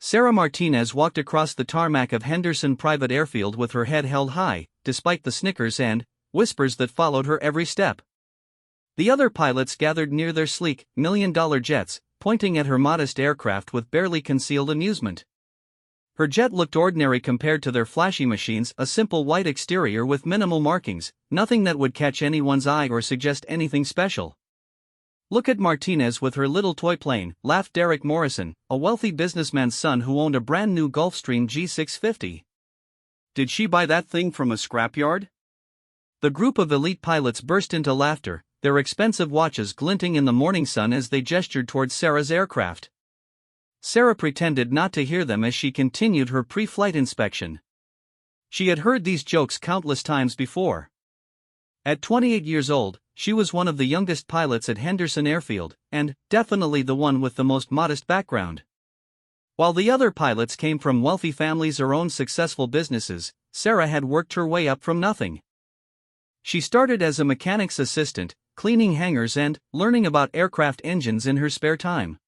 Sarah Martinez walked across the tarmac of Henderson Private Airfield with her head held high, despite the snickers and whispers that followed her every step. The other pilots gathered near their sleek, million-dollar jets, pointing at her modest aircraft with barely concealed amusement. Her jet looked ordinary compared to their flashy machines, a simple white exterior with minimal markings, nothing that would catch anyone's eye or suggest anything special. "Look at Martinez with her little toy plane," laughed Derek Morrison, a wealthy businessman's son who owned a brand new Gulfstream G650. "Did she buy that thing from a scrapyard?" The group of elite pilots burst into laughter, their expensive watches glinting in the morning sun as they gestured towards Sarah's aircraft. Sarah pretended not to hear them as she continued her pre-flight inspection. She had heard these jokes countless times before. At 28 years old, she was one of the youngest pilots at Henderson Airfield, and definitely the one with the most modest background. While the other pilots came from wealthy families or owned successful businesses, Sarah had worked her way up from nothing. She started as a mechanic's assistant, cleaning hangars and learning about aircraft engines in her spare time.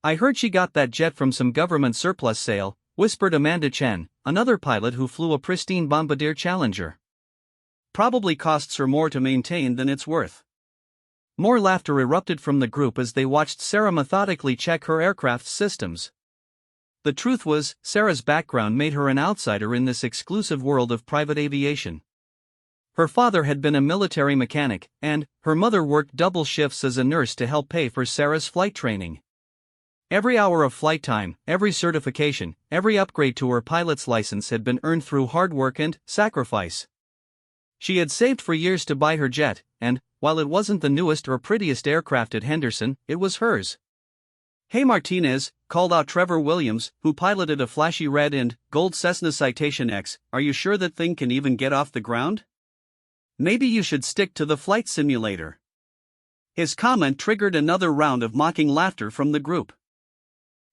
"I heard she got that jet from some government surplus sale," whispered Amanda Chen, another pilot who flew a pristine Bombardier Challenger. "Probably costs her more to maintain than it's worth." More laughter erupted from the group as they watched Sarah methodically check her aircraft's systems. The truth was, Sarah's background made her an outsider in this exclusive world of private aviation. Her father had been a military mechanic, and her mother worked double shifts as a nurse to help pay for Sarah's flight training. Every hour of flight time, every certification, every upgrade to her pilot's license had been earned through hard work and sacrifice. She had saved for years to buy her jet, and, while it wasn't the newest or prettiest aircraft at Henderson, it was hers. "Hey Martinez," called out Trevor Williams, who piloted a flashy red and gold Cessna Citation X, "are you sure that thing can even get off the ground? Maybe you should stick to the flight simulator." His comment triggered another round of mocking laughter from the group.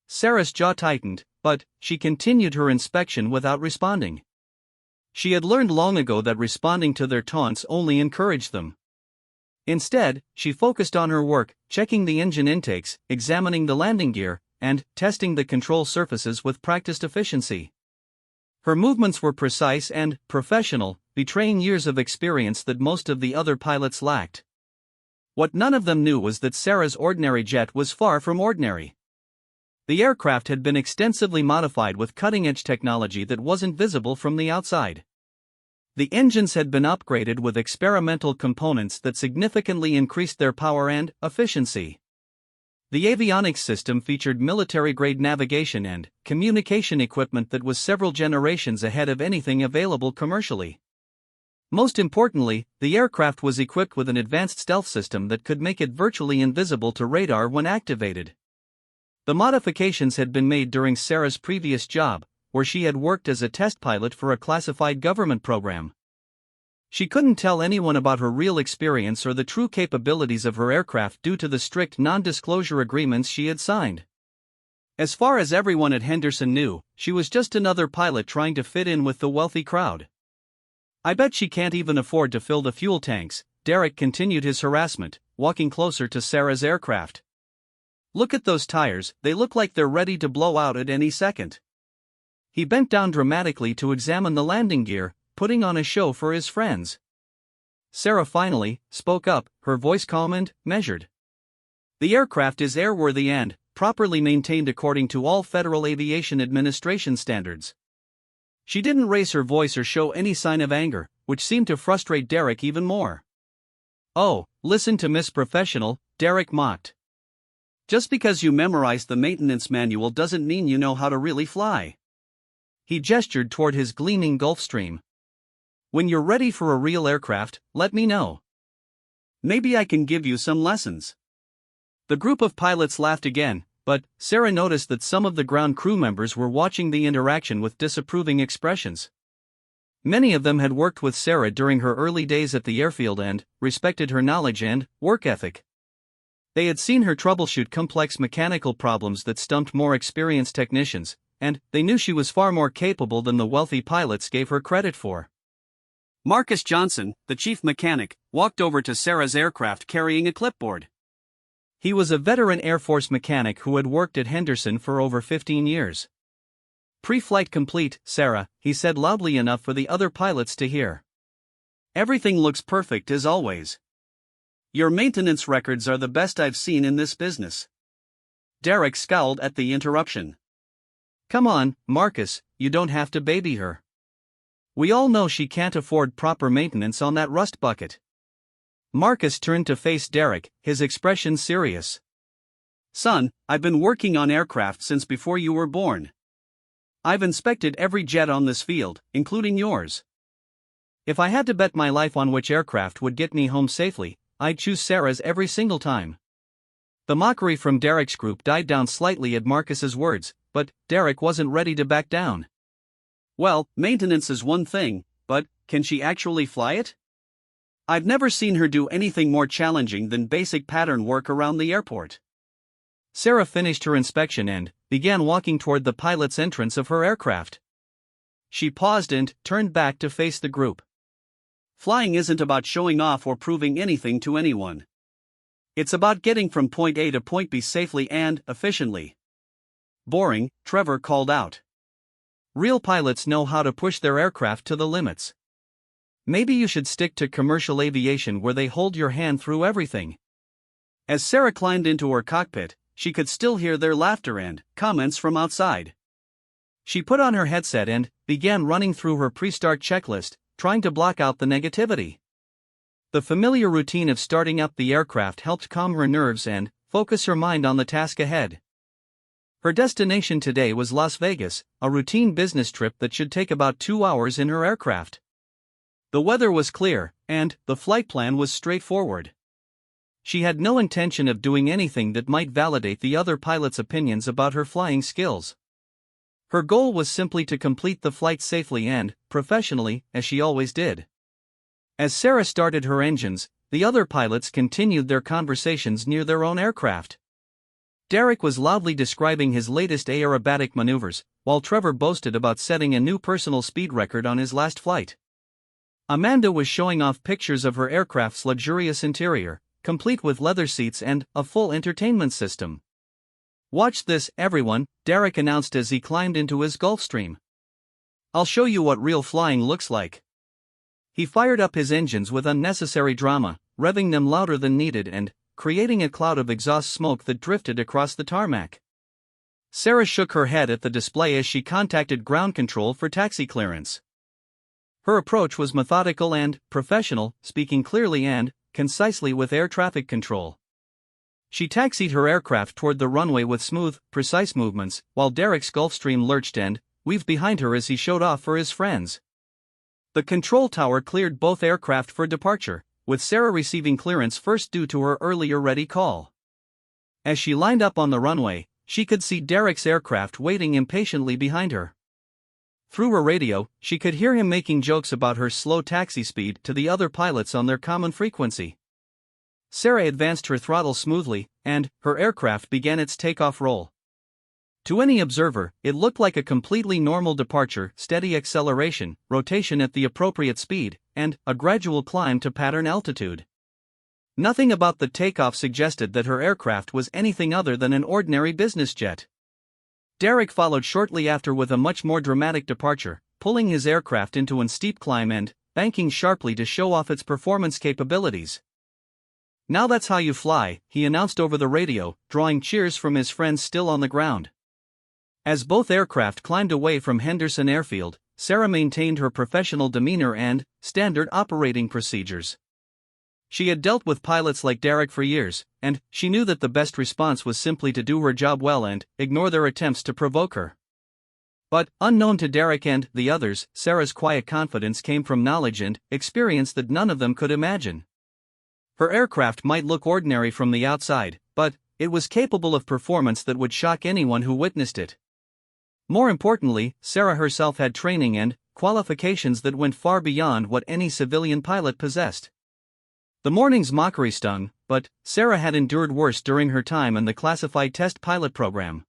Sarah's jaw tightened, but she continued her inspection without responding. She had learned long ago that responding to their taunts only encouraged them. Instead, she focused on her work, checking the engine intakes, examining the landing gear, and testing the control surfaces with practiced efficiency. Her movements were precise and professional, betraying years of experience that most of the other pilots lacked. What none of them knew was that Sarah's ordinary jet was far from ordinary. The aircraft had been extensively modified with cutting-edge technology that wasn't visible from the outside. The engines had been upgraded with experimental components that significantly increased their power and efficiency. The avionics system featured military-grade navigation and communication equipment that was several generations ahead of anything available commercially. Most importantly, the aircraft was equipped with an advanced stealth system that could make it virtually invisible to radar when activated. The modifications had been made during Sarah's previous job, where she had worked as a test pilot for a classified government program. She couldn't tell anyone about her real experience or the true capabilities of her aircraft due to the strict non-disclosure agreements she had signed. As far as everyone at Henderson knew, she was just another pilot trying to fit in with the wealthy crowd. "I bet she can't even afford to fill the fuel tanks," Derek continued his harassment, walking closer to Sarah's aircraft. "Look at those tires, they look like they're ready to blow out at any second." He bent down dramatically to examine the landing gear, putting on a show for his friends. Sarah finally spoke up, her voice calm and measured. "The aircraft is airworthy and properly maintained according to all Federal Aviation Administration standards." She didn't raise her voice or show any sign of anger, which seemed to frustrate Derek even more. "Oh, listen to Miss Professional," Derek mocked. "Just because you memorized the maintenance manual doesn't mean you know how to really fly." He gestured toward his gleaming Gulfstream. "When you're ready for a real aircraft, let me know. Maybe I can give you some lessons." The group of pilots laughed again, but Sarah noticed that some of the ground crew members were watching the interaction with disapproving expressions. Many of them had worked with Sarah during her early days at the airfield and respected her knowledge and work ethic. They had seen her troubleshoot complex mechanical problems that stumped more experienced technicians, and they knew she was far more capable than the wealthy pilots gave her credit for. Marcus Johnson, the chief mechanic, walked over to Sarah's aircraft carrying a clipboard. He was a veteran Air Force mechanic who had worked at Henderson for over 15 years. "Pre-flight complete, Sarah," he said loudly enough for the other pilots to hear. "Everything looks perfect as always. Your maintenance records are the best I've seen in this business." Derek scowled at the interruption. "Come on, Marcus, you don't have to baby her. We all know she can't afford proper maintenance on that rust bucket." Marcus turned to face Derek, his expression serious. "Son, I've been working on aircraft since before you were born. I've inspected every jet on this field, including yours. If I had to bet my life on which aircraft would get me home safely, I'd choose Sarah's every single time." The mockery from Derek's group died down slightly at Marcus's words, but Derek wasn't ready to back down. "Well, maintenance is one thing, but can she actually fly it? I've never seen her do anything more challenging than basic pattern work around the airport." Sarah finished her inspection and began walking toward the pilot's entrance of her aircraft. She paused and turned back to face the group. "Flying isn't about showing off or proving anything to anyone. It's about getting from point A to point B safely and efficiently." "Boring," Trevor called out. "Real pilots know how to push their aircraft to the limits. Maybe you should stick to commercial aviation where they hold your hand through everything." As Sarah climbed into her cockpit, she could still hear their laughter and comments from outside. She put on her headset and began running through her pre-start checklist, trying to block out the negativity. The familiar routine of starting up the aircraft helped calm her nerves and focus her mind on the task ahead. Her destination today was Las Vegas, a routine business trip that should take about 2 hours in her aircraft. The weather was clear, and the flight plan was straightforward. She had no intention of doing anything that might validate the other pilots' opinions about her flying skills. Her goal was simply to complete the flight safely and professionally, as she always did. As Sarah started her engines, the other pilots continued their conversations near their own aircraft. Derek was loudly describing his latest aerobatic maneuvers, while Trevor boasted about setting a new personal speed record on his last flight. Amanda was showing off pictures of her aircraft's luxurious interior, complete with leather seats and a full entertainment system. "Watch this, everyone," Derek announced as he climbed into his Gulfstream. "I'll show you what real flying looks like." He fired up his engines with unnecessary drama, revving them louder than needed and creating a cloud of exhaust smoke that drifted across the tarmac. Sarah shook her head at the display as she contacted ground control for taxi clearance. Her approach was methodical and professional, speaking clearly and concisely with air traffic control. She taxied her aircraft toward the runway with smooth, precise movements, while Derek's Gulfstream lurched and weaved behind her as he showed off for his friends. The control tower cleared both aircraft for departure, with Sarah receiving clearance first due to her earlier ready call. As she lined up on the runway, she could see Derek's aircraft waiting impatiently behind her. Through her radio, she could hear him making jokes about her slow taxi speed to the other pilots on their common frequency. Sarah advanced her throttle smoothly, and her aircraft began its takeoff roll. To any observer, it looked like a completely normal departure, steady acceleration, rotation at the appropriate speed, and a gradual climb to pattern altitude. Nothing about the takeoff suggested that her aircraft was anything other than an ordinary business jet. Derek followed shortly after with a much more dramatic departure, pulling his aircraft into a steep climb and banking sharply to show off its performance capabilities. "Now that's how you fly," he announced over the radio, drawing cheers from his friends still on the ground. As both aircraft climbed away from Henderson Airfield, Sarah maintained her professional demeanor and standard operating procedures. She had dealt with pilots like Derek for years, and she knew that the best response was simply to do her job well and ignore their attempts to provoke her. But, unknown to Derek and the others, Sarah's quiet confidence came from knowledge and experience that none of them could imagine. Her aircraft might look ordinary from the outside, but it was capable of performance that would shock anyone who witnessed it. More importantly, Sarah herself had training and qualifications that went far beyond what any civilian pilot possessed. The morning's mockery stung, but Sarah had endured worse during her time in the classified test pilot program.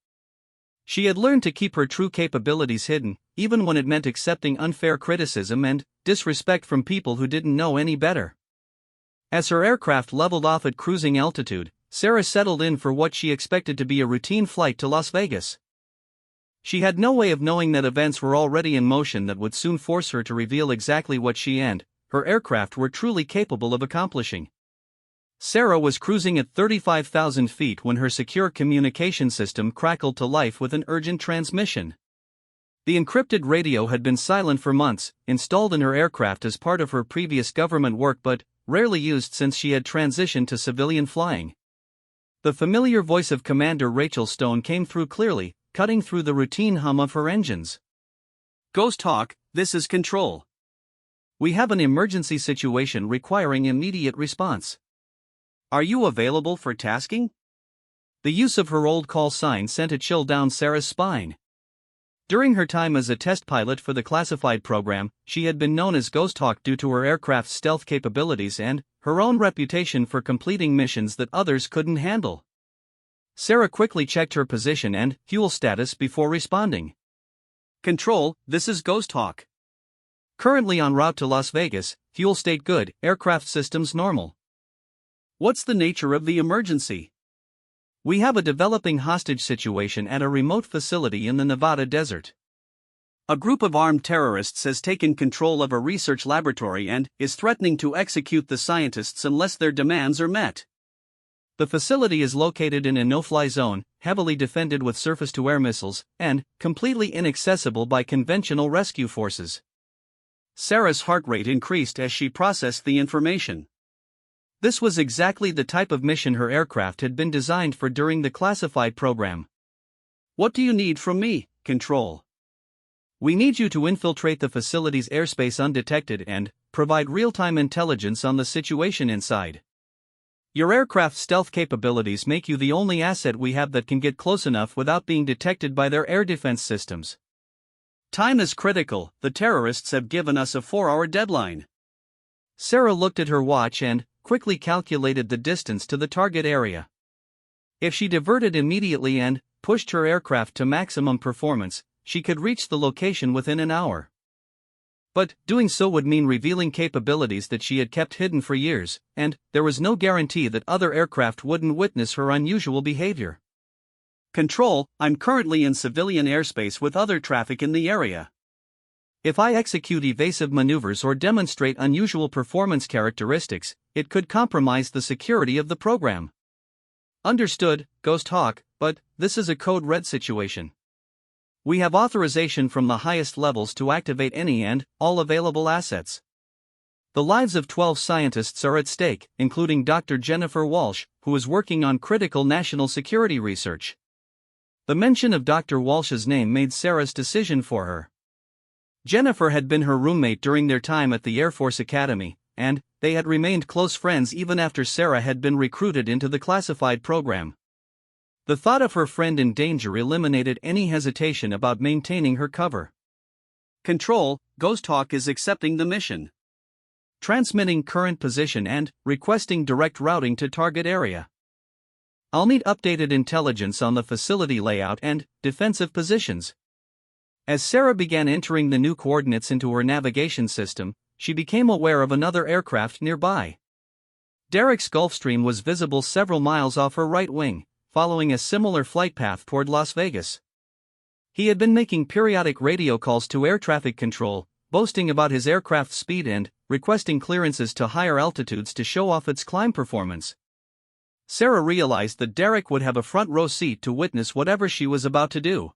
She had learned to keep her true capabilities hidden, even when it meant accepting unfair criticism and disrespect from people who didn't know any better. As her aircraft leveled off at cruising altitude, Sarah settled in for what she expected to be a routine flight to Las Vegas. She had no way of knowing that events were already in motion that would soon force her to reveal exactly what she and her aircraft were truly capable of accomplishing. Sarah was cruising at 35,000 feet when her secure communication system crackled to life with an urgent transmission. The encrypted radio had been silent for months, installed in her aircraft as part of her previous government work but rarely used since she had transitioned to civilian flying. The familiar voice of Commander Rachel Stone came through clearly, cutting through the routine hum of her engines. "Ghosthawk, this is Control. We have an emergency situation requiring immediate response. Are you available for tasking?" The use of her old call sign sent a chill down Sarah's spine. During her time as a test pilot for the classified program, she had been known as Ghosthawk due to her aircraft's stealth capabilities and her own reputation for completing missions that others couldn't handle. Sarah quickly checked her position and fuel status before responding. "Control, this is Ghosthawk. Currently en route to Las Vegas, fuel state good, aircraft systems normal. What's the nature of the emergency?" "We have a developing hostage situation at a remote facility in the Nevada desert. A group of armed terrorists has taken control of a research laboratory and is threatening to execute the scientists unless their demands are met. The facility is located in a no-fly zone, heavily defended with surface-to-air missiles, and completely inaccessible by conventional rescue forces." Sarah's heart rate increased as she processed the information. This was exactly the type of mission her aircraft had been designed for during the classified program. "What do you need from me, Control?" "We need you to infiltrate the facility's airspace undetected and provide real-time intelligence on the situation inside. Your aircraft's stealth capabilities make you the only asset we have that can get close enough without being detected by their air defense systems. Time is critical, the terrorists have given us a 4-hour deadline." Sarah looked at her watch and quickly calculated the distance to the target area. If she diverted immediately and pushed her aircraft to maximum performance, she could reach the location within an hour. But doing so would mean revealing capabilities that she had kept hidden for years, and there was no guarantee that other aircraft wouldn't witness her unusual behavior. "Control, I'm currently in civilian airspace with other traffic in the area. If I execute evasive maneuvers or demonstrate unusual performance characteristics, it could compromise the security of the program." "Understood, Ghosthawk, but this is a code red situation. We have authorization from the highest levels to activate any and all available assets. The lives of 12 scientists are at stake, including Dr. Jennifer Walsh, who is working on critical national security research." The mention of Dr. Walsh's name made Sarah's decision for her. Jennifer had been her roommate during their time at the Air Force Academy, and they had remained close friends even after Sarah had been recruited into the classified program. The thought of her friend in danger eliminated any hesitation about maintaining her cover. "Control, Ghosthawk is accepting the mission. Transmitting current position and requesting direct routing to target area. I'll need updated intelligence on the facility layout and defensive positions." As Sarah began entering the new coordinates into her navigation system, she became aware of another aircraft nearby. Derek's Gulfstream was visible several miles off her right wing, following a similar flight path toward Las Vegas. He had been making periodic radio calls to air traffic control, boasting about his aircraft's speed and requesting clearances to higher altitudes to show off its climb performance. Sarah realized that Derek would have a front row seat to witness whatever she was about to do.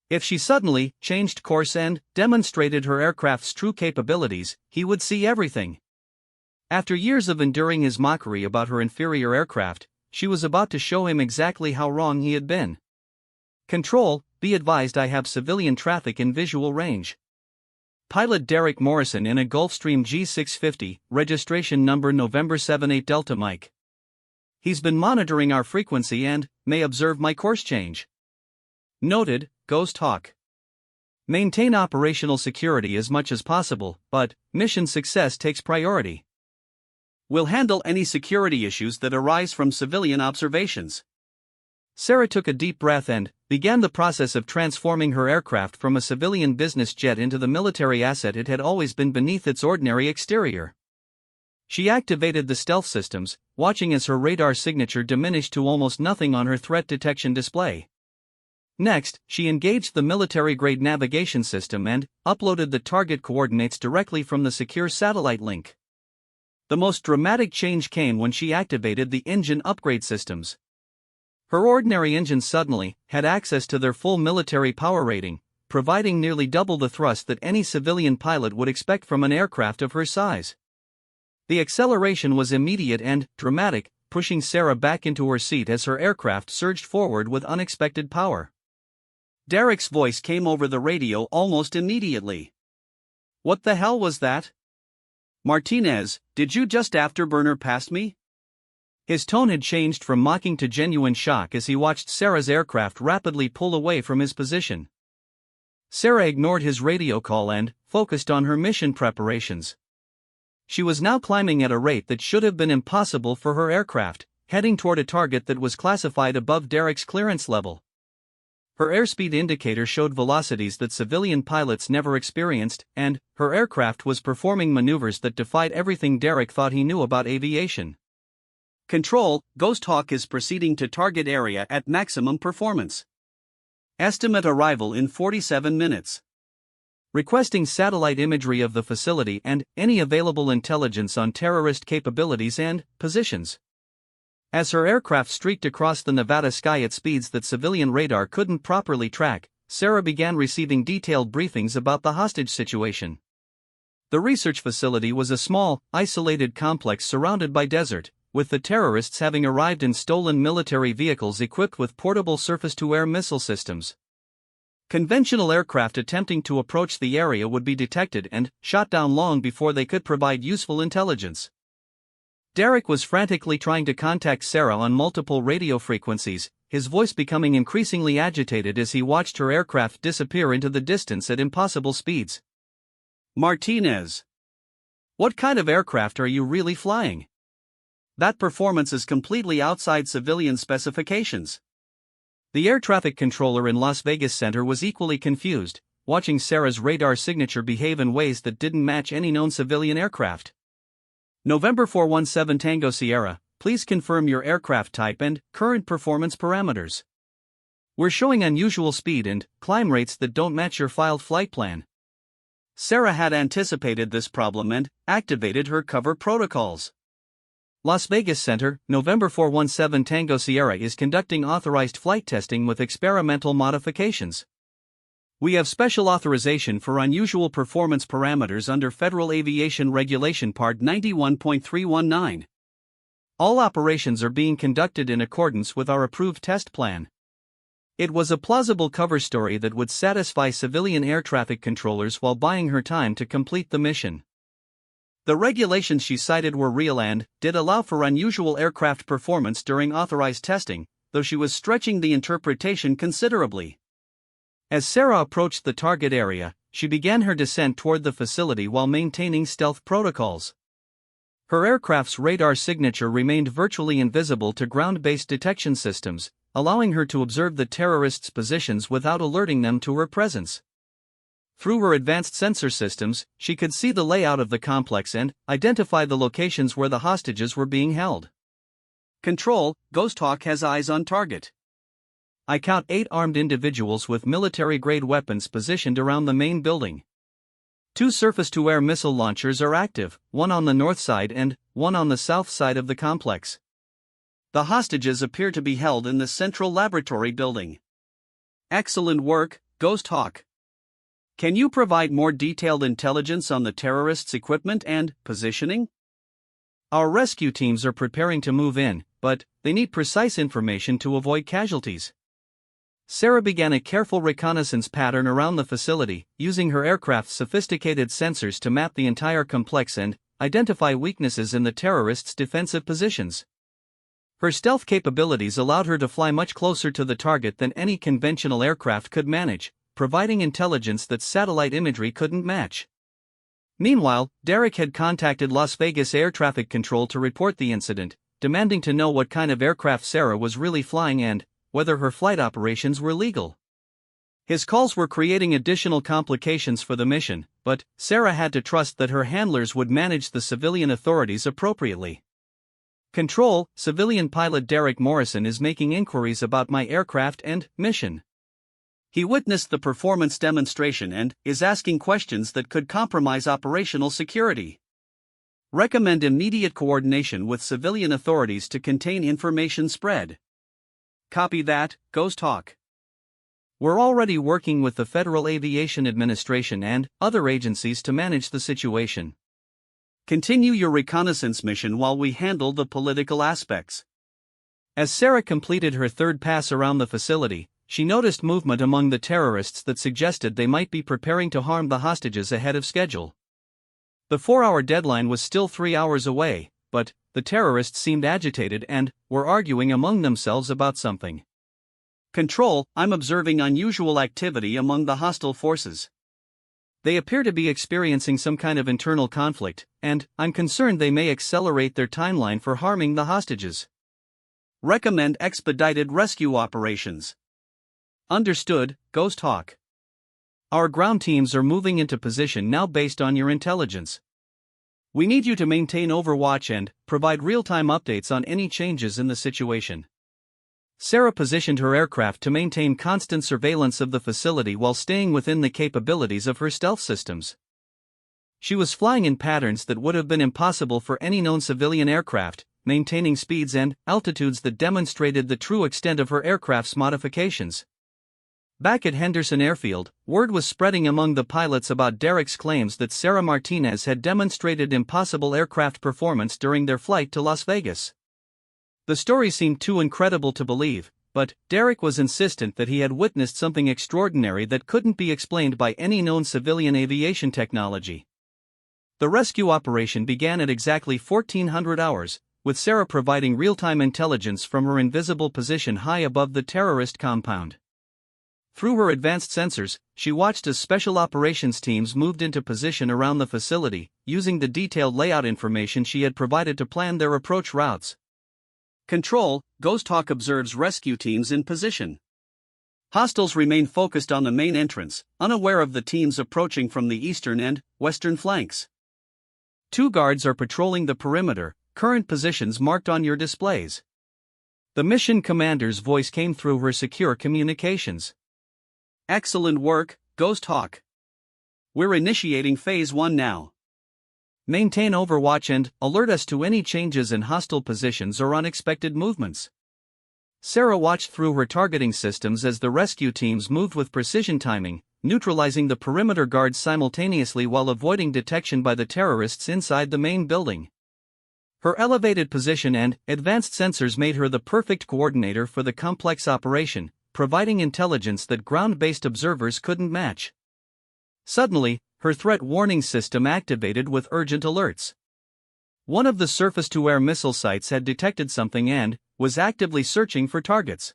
If she suddenly changed course and demonstrated her aircraft's true capabilities, he would see everything. After years of enduring his mockery about her inferior aircraft, she was about to show him exactly how wrong he had been. "Control, be advised I have civilian traffic in visual range. Pilot Derek Morrison in a Gulfstream G650, registration number November 78 Delta Mike. He's been monitoring our frequency and may observe my course change." Noted, Ghosthawk. Maintain operational security as much as possible, but mission success takes priority. We'll handle any security issues that arise from civilian observations. Sarah took a deep breath and began the process of transforming her aircraft from a civilian business jet into the military asset it had always been beneath its ordinary exterior. She activated the stealth systems, watching as her radar signature diminished to almost nothing on her threat detection display. Next, she engaged the military-grade navigation system and uploaded the target coordinates directly from the secure satellite link. The most dramatic change came when she activated the engine upgrade systems. Her ordinary engines suddenly had access to their full military power rating, providing nearly double the thrust that any civilian pilot would expect from an aircraft of her size. The acceleration was immediate and dramatic, pushing Sarah back into her seat as her aircraft surged forward with unexpected power. Derek's voice came over the radio almost immediately. "What the hell was that? Martinez, did you just afterburner past me?" His tone had changed from mocking to genuine shock as he watched Sarah's aircraft rapidly pull away from his position. Sarah ignored his radio call and focused on her mission preparations. She was now climbing at a rate that should have been impossible for her aircraft, heading toward a target that was classified above Derek's clearance level. Her airspeed indicator showed velocities that civilian pilots never experienced, and her aircraft was performing maneuvers that defied everything Derek thought he knew about aviation. "Control, Ghosthawk is proceeding to target area at maximum performance. Estimate arrival in 47 minutes. Requesting satellite imagery of the facility and any available intelligence on terrorist capabilities and positions." As her aircraft streaked across the Nevada sky at speeds that civilian radar couldn't properly track, Sarah began receiving detailed briefings about the hostage situation. The research facility was a small, isolated complex surrounded by desert, with the terrorists having arrived in stolen military vehicles equipped with portable surface-to-air missile systems. Conventional aircraft attempting to approach the area would be detected and shot down long before they could provide useful intelligence. Derek was frantically trying to contact Sarah on multiple radio frequencies, his voice becoming increasingly agitated as he watched her aircraft disappear into the distance at impossible speeds. "Martinez, what kind of aircraft are you really flying? That performance is completely outside civilian specifications." The air traffic controller in Las Vegas Center was equally confused, watching Sarah's radar signature behave in ways that didn't match any known civilian aircraft. "November 417 Tango Sierra, please confirm your aircraft type and current performance parameters. We're showing unusual speed and climb rates that don't match your filed flight plan." Sarah had anticipated this problem and activated her cover protocols. Las Vegas Center, November 417 Tango Sierra is conducting authorized flight testing with experimental modifications. We have special authorization for unusual performance parameters under Federal Aviation Regulation Part 91.319. All operations are being conducted in accordance with our approved test plan. It was a plausible cover story that would satisfy civilian air traffic controllers while buying her time to complete the mission. The regulations she cited were real and did allow for unusual aircraft performance during authorized testing, though she was stretching the interpretation considerably. As Sarah approached the target area, she began her descent toward the facility while maintaining stealth protocols. Her aircraft's radar signature remained virtually invisible to ground-based detection systems, allowing her to observe the terrorists' positions without alerting them to her presence. Through her advanced sensor systems, she could see the layout of the complex and identify the locations where the hostages were being held. "Control, Ghosthawk has eyes on target. I count 8 armed individuals with military-grade weapons positioned around the main building. 2 surface-to-air missile launchers are active, one on the north side and one on the south side of the complex. The hostages appear to be held in the central laboratory building. Excellent work, Ghosthawk. Can you provide more detailed intelligence on the terrorists' equipment and positioning? Our rescue teams are preparing to move in, but they need precise information to avoid casualties." Sarah began a careful reconnaissance pattern around the facility, using her aircraft's sophisticated sensors to map the entire complex and identify weaknesses in the terrorists' defensive positions. Her stealth capabilities allowed her to fly much closer to the target than any conventional aircraft could manage, providing intelligence that satellite imagery couldn't match. Meanwhile, Derek had contacted Las Vegas Air Traffic Control to report the incident, demanding to know what kind of aircraft Sarah was really flying and whether her flight operations were legal. His calls were creating additional complications for the mission, but Sarah had to trust that her handlers would manage the civilian authorities appropriately. Control, civilian pilot Derek Morrison is making inquiries about my aircraft and mission. He witnessed the performance demonstration and is asking questions that could compromise operational security. Recommend immediate coordination with civilian authorities to contain information spread. Copy that, Ghosthawk. We're already working with the Federal Aviation Administration and other agencies to manage the situation. Continue your reconnaissance mission while we handle the political aspects. As Sarah completed her third pass around the facility, she noticed movement among the terrorists that suggested they might be preparing to harm the hostages ahead of schedule. The 4-hour deadline was still 3 hours away, but the terrorists seemed agitated and were arguing among themselves about something. Control, I'm observing unusual activity among the hostile forces. They appear to be experiencing some kind of internal conflict, and I'm concerned they may accelerate their timeline for harming the hostages. Recommend expedited rescue operations. Understood, Ghosthawk. Our ground teams are moving into position now based on your intelligence. We need you to maintain overwatch and provide real-time updates on any changes in the situation. Sarah positioned her aircraft to maintain constant surveillance of the facility while staying within the capabilities of her stealth systems. She was flying in patterns that would have been impossible for any known civilian aircraft, maintaining speeds and altitudes that demonstrated the true extent of her aircraft's modifications. Back at Henderson Airfield, word was spreading among the pilots about Derek's claims that Sarah Martinez had demonstrated impossible aircraft performance during their flight to Las Vegas. The story seemed too incredible to believe, but Derek was insistent that he had witnessed something extraordinary that couldn't be explained by any known civilian aviation technology. The rescue operation began at exactly 1400 hours, with Sarah providing real-time intelligence from her invisible position high above the terrorist compound. Through her advanced sensors, she watched as special operations teams moved into position around the facility, using the detailed layout information she had provided to plan their approach routes. Control, Ghosthawk observes rescue teams in position. Hostiles remain focused on the main entrance, unaware of the teams approaching from the eastern and western flanks. 2 guards are patrolling the perimeter, current positions marked on your displays. The mission commander's voice came through her secure communications. Excellent work, Ghosthawk. We're initiating Phase 1 now. Maintain overwatch and alert us to any changes in hostile positions or unexpected movements. Sarah watched through her targeting systems as the rescue teams moved with precision timing, neutralizing the perimeter guards simultaneously while avoiding detection by the terrorists inside the main building. Her elevated position and advanced sensors made her the perfect coordinator for the complex operation, providing intelligence that ground-based observers couldn't match. Suddenly, her threat warning system activated with urgent alerts. One of the surface-to-air missile sites had detected something and was actively searching for targets.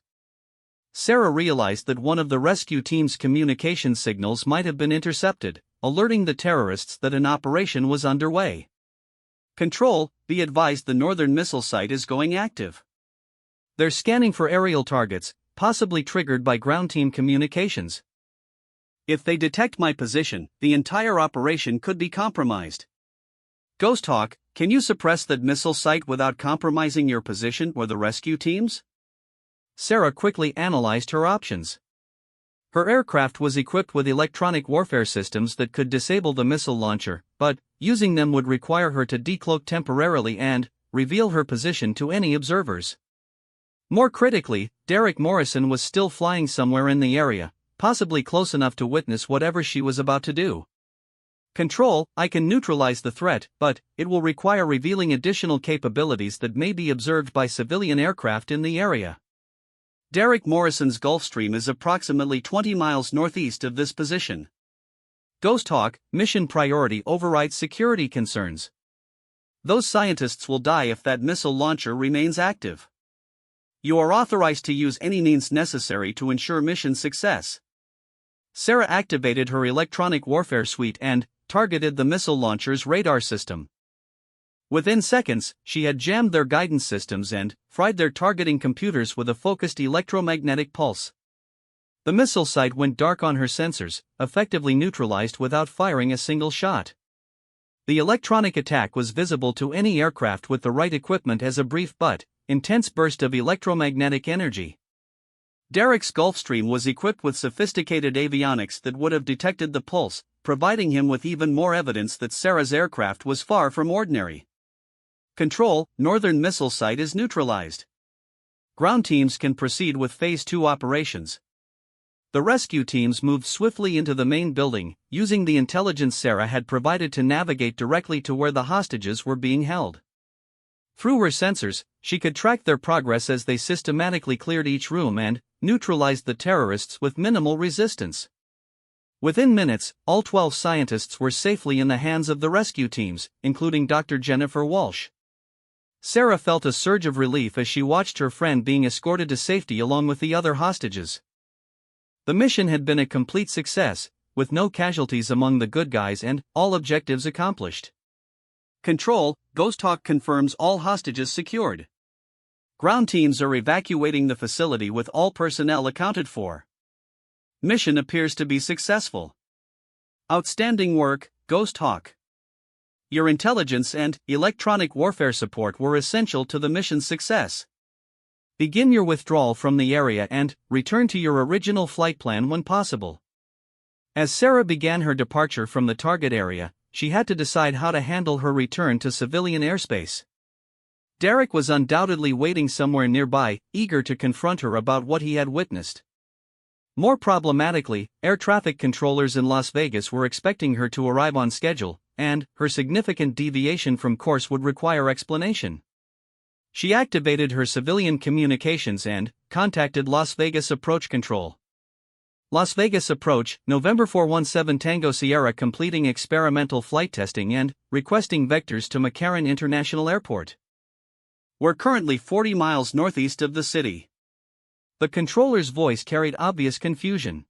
Sarah realized that one of the rescue team's communication signals might have been intercepted, alerting the terrorists that an operation was underway. Control, be advised the northern missile site is going active. They're scanning for aerial targets, possibly triggered by ground team communications. If they detect my position, the entire operation could be compromised. Ghosthawk, can you suppress that missile site without compromising your position or the rescue teams? Sarah quickly analyzed her options. Her aircraft was equipped with electronic warfare systems that could disable the missile launcher, but using them would require her to decloak temporarily and reveal her position to any observers. More critically, Derek Morrison was still flying somewhere in the area, possibly close enough to witness whatever she was about to do. Control, I can neutralize the threat, but it will require revealing additional capabilities that may be observed by civilian aircraft in the area. Derek Morrison's Gulfstream is approximately 20 miles northeast of this position. Ghosthawk, mission priority overrides security concerns. Those scientists will die if that missile launcher remains active. You are authorized to use any means necessary to ensure mission success. Sarah activated her electronic warfare suite and targeted the missile launcher's radar system. Within seconds, she had jammed their guidance systems and fried their targeting computers with a focused electromagnetic pulse. The missile sight went dark on her sensors, effectively neutralized without firing a single shot. The electronic attack was visible to any aircraft with the right equipment as a brief but intense burst of electromagnetic energy. Derek's Gulfstream was equipped with sophisticated avionics that would have detected the pulse, providing him with even more evidence that Sarah's aircraft was far from ordinary. Control, northern missile site is neutralized. Ground teams can proceed with Phase 2 operations. The rescue teams moved swiftly into the main building, using the intelligence Sarah had provided to navigate directly to where the hostages were being held. Through her sensors, she could track their progress as they systematically cleared each room and neutralized the terrorists with minimal resistance. Within minutes, all 12 scientists were safely in the hands of the rescue teams, including Dr. Jennifer Walsh. Sarah felt a surge of relief as she watched her friend being escorted to safety along with the other hostages. The mission had been a complete success, with no casualties among the good guys and all objectives accomplished. Control, Ghosthawk confirms all hostages secured. Ground teams are evacuating the facility with all personnel accounted for. Mission appears to be successful. Outstanding work, Ghosthawk. Your intelligence and electronic warfare support were essential to the mission's success. Begin your withdrawal from the area and return to your original flight plan when possible. As Sarah began her departure from the target area, she had to decide how to handle her return to civilian airspace. Derek was undoubtedly waiting somewhere nearby, eager to confront her about what he had witnessed. More problematically, air traffic controllers in Las Vegas were expecting her to arrive on schedule, and her significant deviation from course would require explanation. She activated her civilian communications and contacted Las Vegas Approach Control. Las Vegas Approach, November 417 Tango Sierra, completing experimental flight testing and requesting vectors to McCarran International Airport. We're currently 40 miles northeast of the city. The controller's voice carried obvious confusion.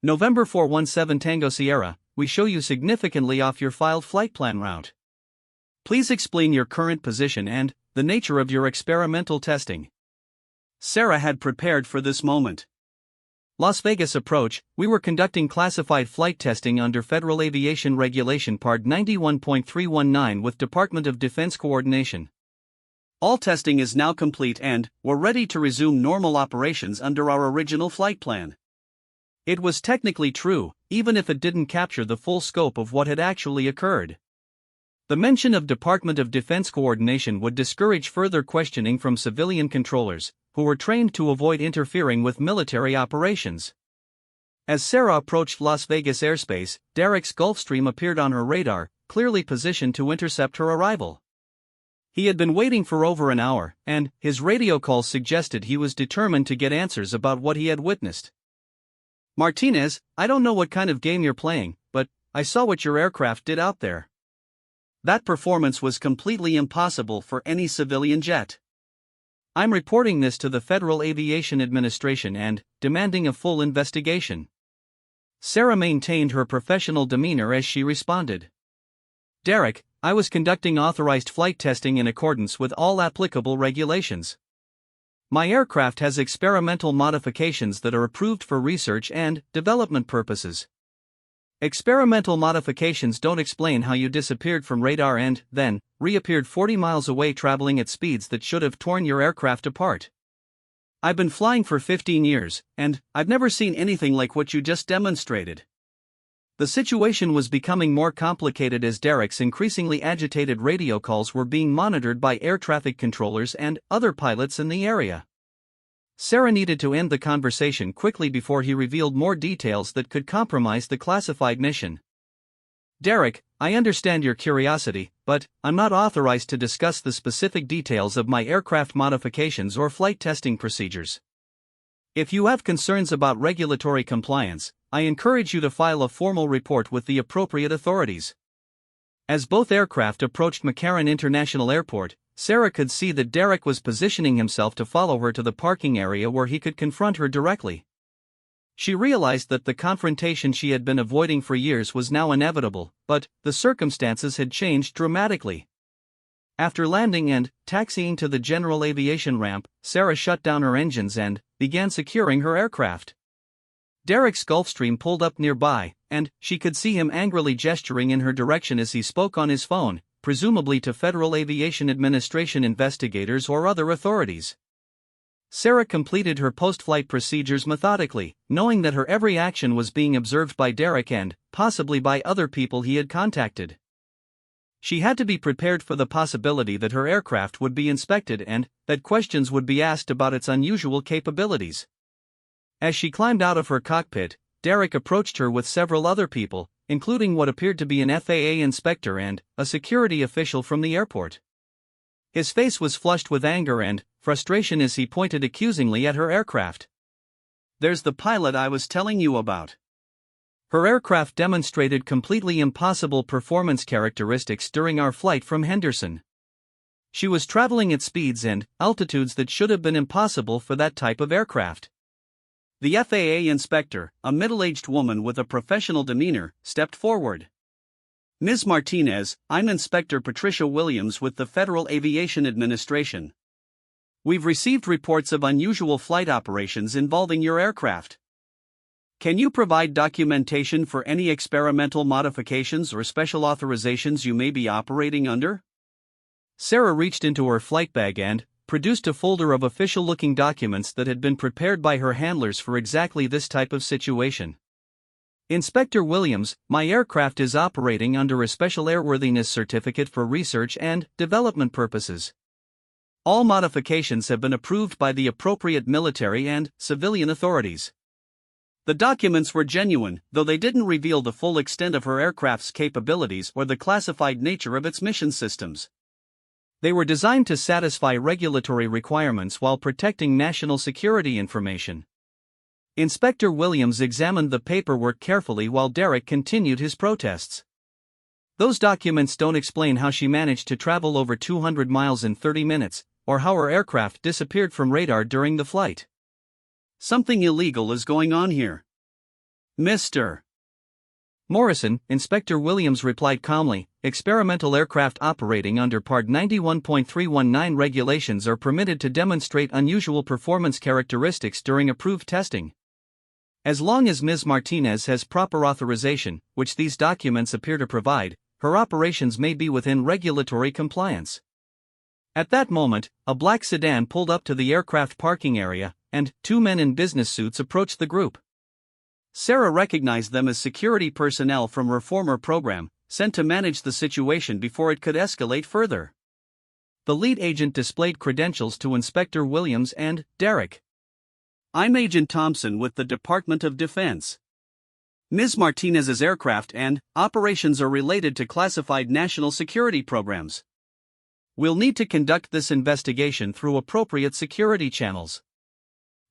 November 417 Tango Sierra, we show you significantly off your filed flight plan route. Please explain your current position and the nature of your experimental testing. Sarah had prepared for this moment. Las Vegas Approach, we were conducting classified flight testing under Federal Aviation Regulation Part 91.319 with Department of Defense coordination. All testing is now complete and we're ready to resume normal operations under our original flight plan. It was technically true, even if it didn't capture the full scope of what had actually occurred. The mention of Department of Defense coordination would discourage further questioning from civilian controllers, who were trained to avoid interfering with military operations. As Sarah approached Las Vegas airspace, Derek's Gulfstream appeared on her radar, clearly positioned to intercept her arrival. He had been waiting for over an hour, and his radio calls suggested he was determined to get answers about what he had witnessed. Martinez, I don't know what kind of game you're playing, but I saw what your aircraft did out there. That performance was completely impossible for any civilian jet. I'm reporting this to the Federal Aviation Administration and demanding a full investigation. Sarah maintained her professional demeanor as she responded. Derek, I was conducting authorized flight testing in accordance with all applicable regulations. My aircraft has experimental modifications that are approved for research and development purposes. Experimental modifications don't explain how you disappeared from radar and, then, reappeared 40 miles away traveling at speeds that should have torn your aircraft apart. I've been flying for 15 years, and I've never seen anything like what you just demonstrated. The situation was becoming more complicated as Derek's increasingly agitated radio calls were being monitored by air traffic controllers and other pilots in the area. Sarah needed to end the conversation quickly before he revealed more details that could compromise the classified mission. Derek, I understand your curiosity, but I'm not authorized to discuss the specific details of my aircraft modifications or flight testing procedures. If you have concerns about regulatory compliance, I encourage you to file a formal report with the appropriate authorities. As both aircraft approached McCarran International Airport, Sarah could see that Derek was positioning himself to follow her to the parking area where he could confront her directly. She realized that the confrontation she had been avoiding for years was now inevitable, but the circumstances had changed dramatically. After landing and taxiing to the general aviation ramp, Sarah shut down her engines and began securing her aircraft. Derek's Gulfstream pulled up nearby, and she could see him angrily gesturing in her direction as he spoke on his phone, presumably to Federal Aviation Administration investigators or other authorities. Sarah completed her post-flight procedures methodically, knowing that her every action was being observed by Derek and, possibly by other people he had contacted. She had to be prepared for the possibility that her aircraft would be inspected and that questions would be asked about its unusual capabilities. As she climbed out of her cockpit, Derek approached her with several other people, including what appeared to be an FAA inspector and a security official from the airport. His face was flushed with anger and frustration as he pointed accusingly at her aircraft. "There's the pilot I was telling you about." Her aircraft demonstrated completely impossible performance characteristics during our flight from Henderson. She was traveling at speeds and altitudes that should have been impossible for that type of aircraft. The FAA inspector, a middle-aged woman with a professional demeanor, stepped forward. "Ms. Martinez, I'm Inspector Patricia Williams with the Federal Aviation Administration. We've received reports of unusual flight operations involving your aircraft. Can you provide documentation for any experimental modifications or special authorizations you may be operating under?" Sarah reached into her flight bag and produced a folder of official-looking documents that had been prepared by her handlers for exactly this type of situation. "Inspector Williams, my aircraft is operating under a special airworthiness certificate for research and development purposes. All modifications have been approved by the appropriate military and civilian authorities." The documents were genuine, though they didn't reveal the full extent of her aircraft's capabilities or the classified nature of its mission systems. They were designed to satisfy regulatory requirements while protecting national security information. Inspector Williams examined the paperwork carefully while Derek continued his protests. "Those documents don't explain how she managed to travel over 200 miles in 30 minutes, or how her aircraft disappeared from radar during the flight. Something illegal is going on here, Mr. Morrison," Inspector Williams replied calmly. "Experimental aircraft operating under Part 91.319 regulations are permitted to demonstrate unusual performance characteristics during approved testing. As long as Ms. Martinez has proper authorization, which these documents appear to provide, her operations may be within regulatory compliance." At that moment, a black sedan pulled up to the aircraft parking area, and two men in business suits approached the group. Sarah recognized them as security personnel from her former program, sent to manage the situation before it could escalate further. The lead agent displayed credentials to Inspector Williams and Derek. "I'm Agent Thompson with the Department of Defense. Ms. Martinez's aircraft and operations are related to classified national security programs. We'll need to conduct this investigation through appropriate security channels."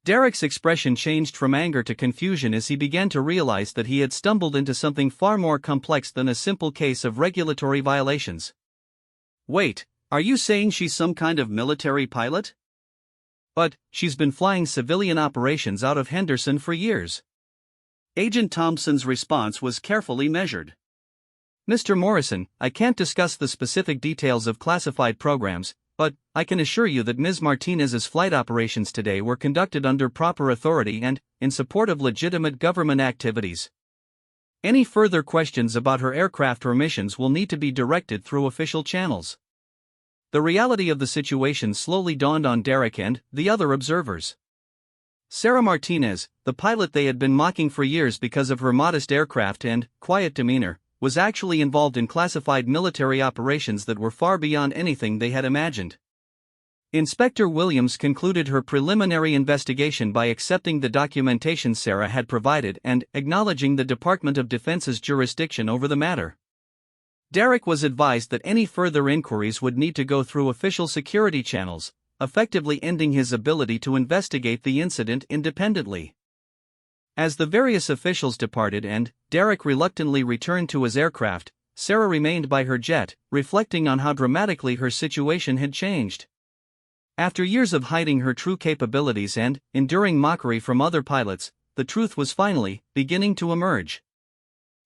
Derek's expression changed from anger to confusion as he began to realize that he had stumbled into something far more complex than a simple case of regulatory violations. "Wait, are you saying she's some kind of military pilot?" "But she's been flying civilian operations out of Henderson for years." Agent Thompson's response was carefully measured. "Mr. Morrison, I can't discuss the specific details of classified programs, but I can assure you that Ms. Martinez's flight operations today were conducted under proper authority and in support of legitimate government activities. Any further questions about her aircraft or missions will need to be directed through official channels." The reality of the situation slowly dawned on Derek and the other observers. Sarah Martinez, the pilot they had been mocking for years because of her modest aircraft and quiet demeanor, was actually involved in classified military operations that were far beyond anything they had imagined. Inspector Williams concluded her preliminary investigation by accepting the documentation Sarah had provided and acknowledging the Department of Defense's jurisdiction over the matter. Derek was advised that any further inquiries would need to go through official security channels, effectively ending his ability to investigate the incident independently. As the various officials departed and Derek reluctantly returned to his aircraft, Sarah remained by her jet, reflecting on how dramatically her situation had changed. After years of hiding her true capabilities and enduring mockery from other pilots, the truth was finally beginning to emerge.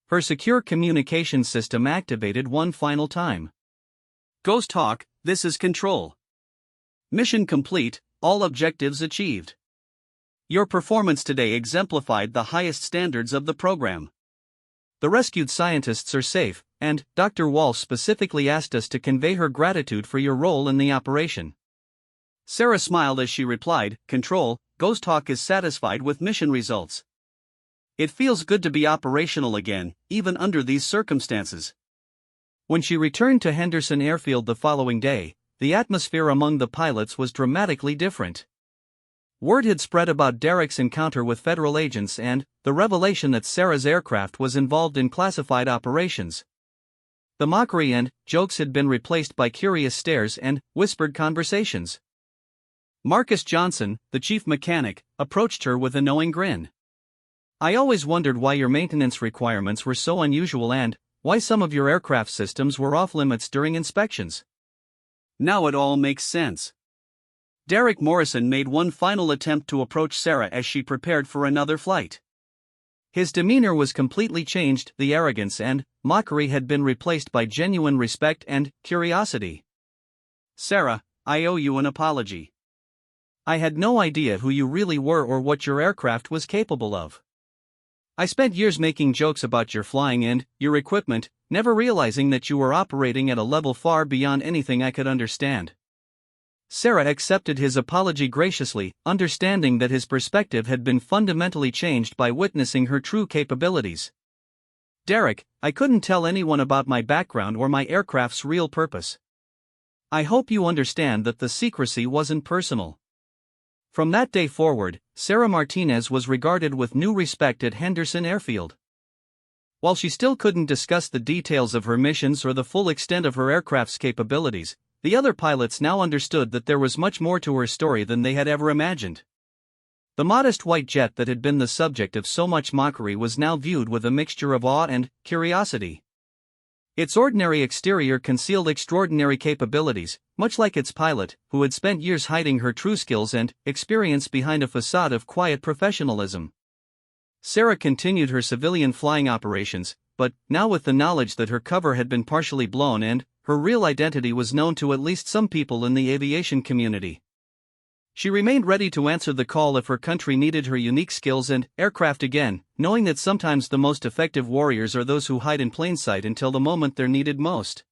Her secure communication system activated one final time. "Ghosthawk, this is Control. Mission complete, all objectives achieved. Your performance today exemplified the highest standards of the program. The rescued scientists are safe, and Dr. Walsh specifically asked us to convey her gratitude for your role in the operation." Sarah smiled as she replied, "Control, Ghosthawk is satisfied with mission results. It feels good to be operational again, even under these circumstances." When she returned to Henderson Airfield the following day, the atmosphere among the pilots was dramatically different. Word had spread about Derek's encounter with federal agents and the revelation that Sarah's aircraft was involved in classified operations. The mockery and jokes had been replaced by curious stares and whispered conversations. Marcus Johnson, the chief mechanic, approached her with a knowing grin. "I always wondered why your maintenance requirements were so unusual and why some of your aircraft systems were off limits during inspections. Now it all makes sense." Derek Morrison made one final attempt to approach Sarah as she prepared for another flight. His demeanor was completely changed, the arrogance and mockery had been replaced by genuine respect and curiosity. "Sarah, I owe you an apology. I had no idea who you really were or what your aircraft was capable of. I spent years making jokes about your flying and your equipment, never realizing that you were operating at a level far beyond anything I could understand." Sarah accepted his apology graciously, understanding that his perspective had been fundamentally changed by witnessing her true capabilities. "Derek, I couldn't tell anyone about my background or my aircraft's real purpose. I hope you understand that the secrecy wasn't personal." From that day forward, Sarah Martinez was regarded with new respect at Henderson Airfield. While she still couldn't discuss the details of her missions or the full extent of her aircraft's capabilities, the other pilots now understood that there was much more to her story than they had ever imagined. The modest white jet that had been the subject of so much mockery was now viewed with a mixture of awe and curiosity. Its ordinary exterior concealed extraordinary capabilities, much like its pilot, who had spent years hiding her true skills and experience behind a facade of quiet professionalism. Sarah continued her civilian flying operations, but now with the knowledge that her cover had been partially blown and her real identity was known to at least some people in the aviation community. She remained ready to answer the call if her country needed her unique skills and aircraft again, knowing that sometimes the most effective warriors are those who hide in plain sight until the moment they're needed most.